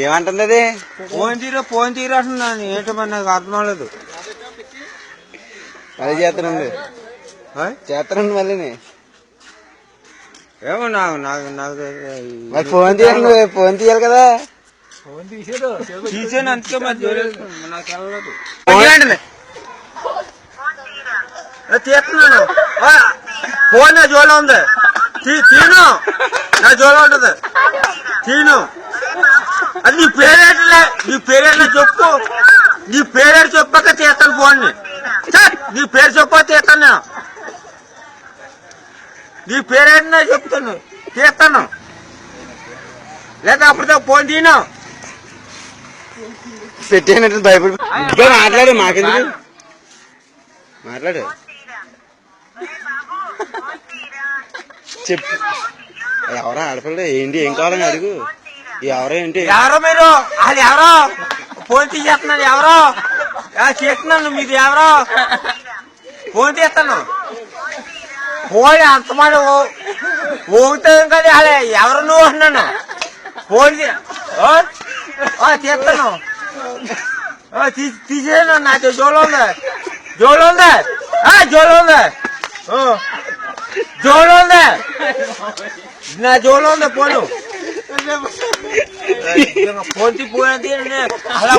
ఏమంటుంది అది? ఫోన్ తీరు అంటున్నాను. ఏంటో నాకు అర్థం అవ్వలేదు. మళ్ళీ చేస్తానండి చేస్తానండి మళ్ళీ ఏమో నాకు నాకు నాకు మరి ఫోన్ తీయాలి, ఫోన్ తీయాలి కదా. తీసాను అందుకే మరి నాకు వెళ్ళలేదు. తీస్తున్నాను. ఫోన్ నా జోలో ఉంది. తీను నా జోలో ఉంటది. తీను అది నీ పేరేట్లే. నీ పేరేట్లా చెప్పు. నీ పేరేడు చెప్పాక తీస్తాను ఫోన్ ని. నీ పేరు చెప్పా తీస్తాను నేను. నీ పేరేంటో చెప్తాను తీస్తాను. లేదా అప్పటితో ఫోన్ తీను. పెట్టేనట్టు భయపడి మాట్లాడు. మాకెందుకు మాట్లాడు. చెప్పు. ఎవరో ఆడపిల్ల ఏంటి, ఏం కావాలని అడుగు. ఎవరో ఏంటి, ఎవరో మీరు. అది ఎవరో ఫోన్ తీసేస్తున్నాను. ఎవరో చేస్తున్నాను. మీది ఎవరో ఫోన్ తీస్తాను. ఫోన్ అంతమంది ఊగుతాం కదా. అలా ఎవరు నువ్వు అన్నాను. ఫోన్ తీస్తాను. తీసేను. నాకు జోలో ఉంది. జోలో ఉంది. జోలో ఉంది. జోలో ఉంది. నా జోలో ఉంది ఫోను. ఫోన్ తీపోయినది అలా